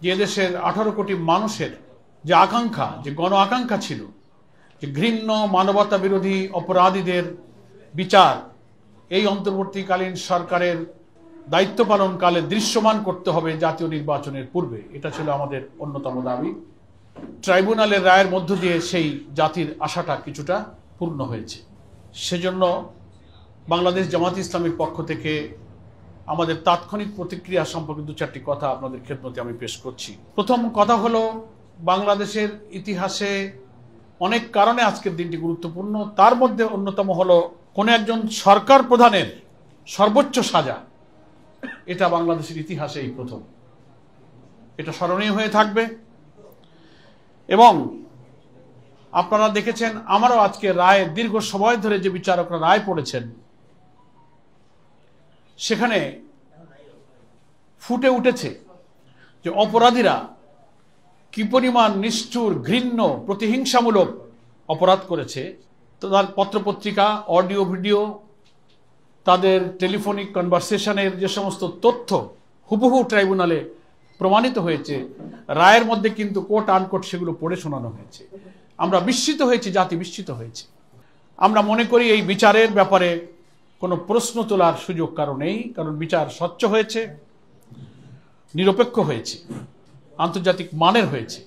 যে দেশের 18 কোটি মানুষের যে আকাঙ্ক্ষা, যে গণ আকাঙ্ক্ষা ছিল যে ঘৃণ্য মানবতা বিরোধী অপরাধীদের বিচার এই অন্তর্বর্তীকালীন সরকারের দায়িত্ব পালনকালে দৃশ্যমান করতে হবে জাতীয় নির্বাচনের পূর্বে, এটা ছিল আমাদের অন্যতম দাবি। ট্রাইব্যুনালের রায়ের মধ্য দিয়ে সেই জাতির আশাটা কিছুটা পূর্ণ হয়েছে। সেজন্য বাংলাদেশ জামাত ইসলামীর পক্ষ থেকে আমাদের তাৎক্ষণিক প্রতিক্রিয়া সম্পর্কে দু চারটি কথা আপনাদের খেদমতে আমি পেশ করছি। প্রথম কথা হলো, বাংলাদেশের ইতিহাসে অনেক কারণে আজকের দিনটি গুরুত্বপূর্ণ। তার মধ্যে অন্যতম হলো কোন একজন সরকার প্রধানের সর্বোচ্চ সাজা, এটা বাংলাদেশের ইতিহাসে এই প্রথম। এটা স্মরণীয় হয়ে থাকবে। এবং আপনারা দেখেছেন, আমারও আজকে রায়, দীর্ঘ সময় ধরে যে বিচারকরা রায় পড়েছেন, সেখানে ফুটে উঠেছে যে অপরাধীরা কি পরিমাণ নিষ্ঠুর, ঘৃণ্য, প্রতিহিংসামূলক অপরাধ করেছে। তার পত্রপত্রিকা, অডিও ভিডিও, তাদের টেলিফোনিক কনভারসেশনের যে সমস্ত তথ্য হুবহু ট্রাইব্যুনালে প্রমাণিত হয়েছে, রায়ের মধ্যে কিন্তু কোট আনকোট সেগুলো পড়ে শোনানো হয়েছে। আমরা বিস্মিত হয়েছি, জাতি বিস্মিত হয়েছে। আমরা মনে করি এই বিচারের ব্যাপারে কোনো প্রশ্ন তোলার সুযোগ কারো নেই, কারণ বিচার স্বচ্ছ হয়েছে, নিরপেক্ষ হয়েছে, আন্তর্জাতিক মানের হয়েছে।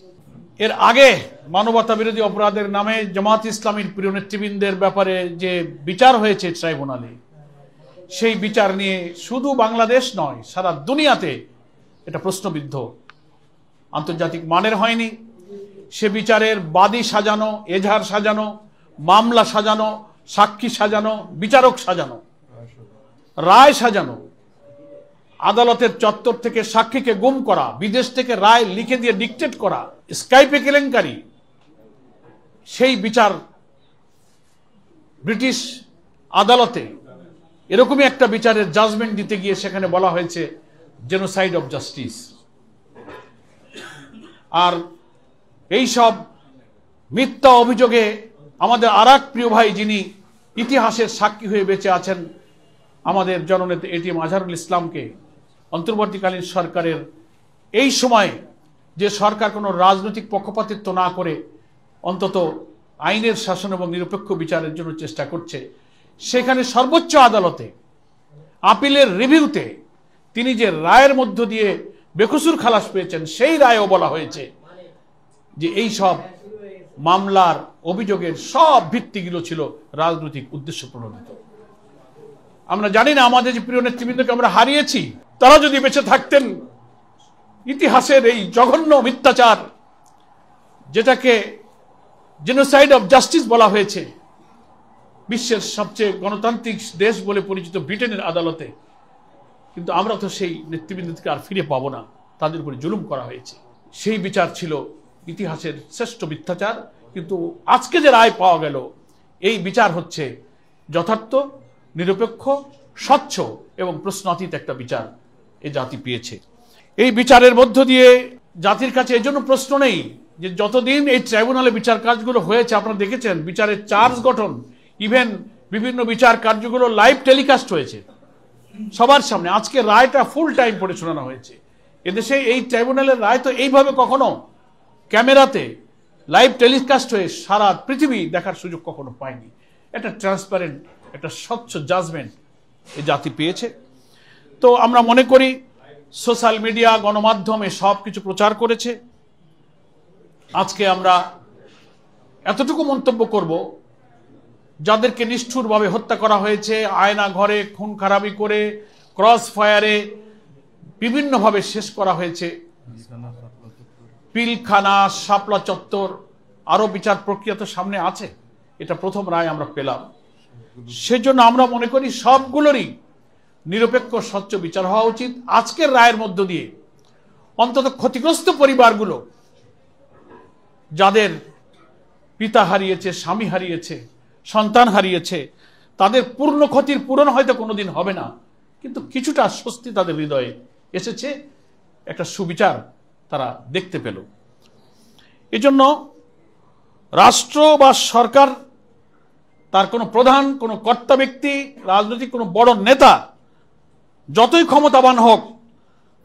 এর আগে মানবতা বিরোধী অপরাধের নামে জামাত ইসলামীর প্রিয় নেতৃবৃন্দের ব্যাপারে যে বিচার হয়েছে ট্রাইব্যুনালে, সেই বিচার নিয়ে শুধু বাংলাদেশ নয়, সারা দুনিয়াতে এটা প্রশ্নবিদ্ধ, আন্তর্জাতিক মানের হয়নি। সে বিচারের বাদী সাজানো, এজাহার সাজানো, মামলা সাজানো, সাক্ষী সাজানো, বিচারক সাজানো, রায় সাজানো, আদালতের চত্বর থেকে সাক্ষীকে গুম করা, বিদেশ থেকে রায় লিখে দিয়ে ডিকটেট করা, স্কাইপে কেলেঙ্কারি, সেই বিচার ব্রিটিশ আদালতে এরকমই একটা বিচারের জাজমেন্ট দিতে গিয়ে সেখানে বলা হয়েছে জেনোসাইড অফ জাস্টিস। আর এই সব মিথ্যা অভিযোগে আমাদের আরেক প্রিয় ভাই, যিনি ইতিহাসের সাক্ষী হয়ে বেঁচে আছেন, আমাদের জননেতা এটিএম আজহারুল ইসলামকে অন্তর্বর্তীকালীন সরকারের এই সময়ে, যে সরকার কোনো রাজনৈতিক পক্ষপাতিত্ব না করে অন্তত আইনের শাসন এবং নিরপেক্ষ বিচারের জন্য চেষ্টা করছে, সেখানে সর্বোচ্চ আদালতে আপিলের রিভিউতে তিনি যে রায়ের মধ্য দিয়ে বেকসুর খালাস পেয়েছেন, সেই রায়েও বলা হয়েছে যে এই সব মামলার অভিযোগের সব ভিত্তিগুলো ছিল রাজনৈতিক উদ্দেশ্য প্রণোদিত। আমরা জানি না আমাদের যে প্রিয় নেতৃবৃন্দকে আমরা হারিয়েছি, তারা যদি বেঁচে থাকতেন, ইতিহাসের এই জঘন্য মিথ্যাচার, যেটাকে জেনোসাইড অফ জাস্টিস বলা হয়েছে, বিশ্বের সবচেয়ে গণতান্ত্রিক দেশ বলে পরিচিত ব্রিটেনের আদালতে, কিন্তু আমরা তো সেই নেতৃবৃন্দকে আর ফিরে পাবো না। তাদের উপরে জুলুম করা হয়েছে। সেই বিচার ছিল ইতিহাসের শ্রেষ্ঠ মিথ্যাচার। কিন্তু আজকে যে রায় পাওয়া গেল, এই বিচার হচ্ছে যথার্থ, নিরপেক্ষ, স্বচ্ছ এবং প্রশ্নাতীত একটা বিচার এ জাতি পেয়েছে। এই বিচারের মধ্য দিয়ে জাতির কাছে এজন্য প্রশ্ন নেই যে যতদিন এই ট্রাইব্যুনালে বিচার কাজগুলো হয়েছে, আপনারা দেখেছেন বিচারের চার্জ গঠন, ইভেন বিভিন্ন বিচার কার্যগুলো লাইভ টেলিকাস্ট হয়েছে সবার সামনে। আজকে রায়টা ফুল টাইম পড়ে শোনানো হয়েছে। এদেশে এই ট্রাইব্যুনালের রায় তো এইভাবে কখনো ক্যামেরাতে লাইভ টেলিকাস্ট হয়ে সারা পৃথিবী দেখার সুযোগ কখনো পায়নি। একটা ট্রান্সপারেন্ট, একটা স্বচ্ছ জাজমেন্ট এই জাতি পেয়েছে। তো আমরা মনে করি সোশ্যাল মিডিয়া, গণমাধ্যমে সব কিছু প্রচার করেছে। আজকে আমরা এতটুকু মন্তব্য করব, যাদেরকে নিষ্ঠুরভাবে হত্যা করা হয়েছে, আয়না ঘরে খুন খারাপি করে, ক্রস ফায়ারে বিভিন্নভাবে শেষ করা হয়েছে, পিলখানা, শাপলা চত্বর, আরো বিচার প্রক্রিয়া তো সামনে আছে। এটা প্রথম রায় আমরা পেলাম। সেজন্য আমরা মনে করি সবগুলোরই নিরপেক্ষ, স্বচ্ছ বিচার হওয়া উচিত। আজকের রায়ের মধ্য দিয়ে অন্তত ক্ষতিগ্রস্ত পরিবারগুলো, যাদের পিতা হারিয়েছে, স্বামী হারিয়েছে, সন্তান হারিয়েছে, তাদের পূর্ণ ক্ষতির পূরণ হয়তো কোনোদিন হবে না, কিন্তু কিছুটা স্বস্তি তাদের হৃদয়ে এসেছে, একটা সুবিচার তারা দেখতে পেল। এজন্য রাষ্ট্র বা সরকার, তার কোনো প্রধান, কোনো কর্তা ব্যক্তি, রাজনৈতিক কোনো বড় নেতা যতই ক্ষমতাবান হোক,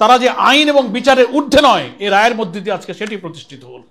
তারা যে আইন এবং বিচারের ঊর্ধ্বে নয়, এই রায়ের মধ্যে দিয়ে আজকে সেটি প্রতিষ্ঠিত হল।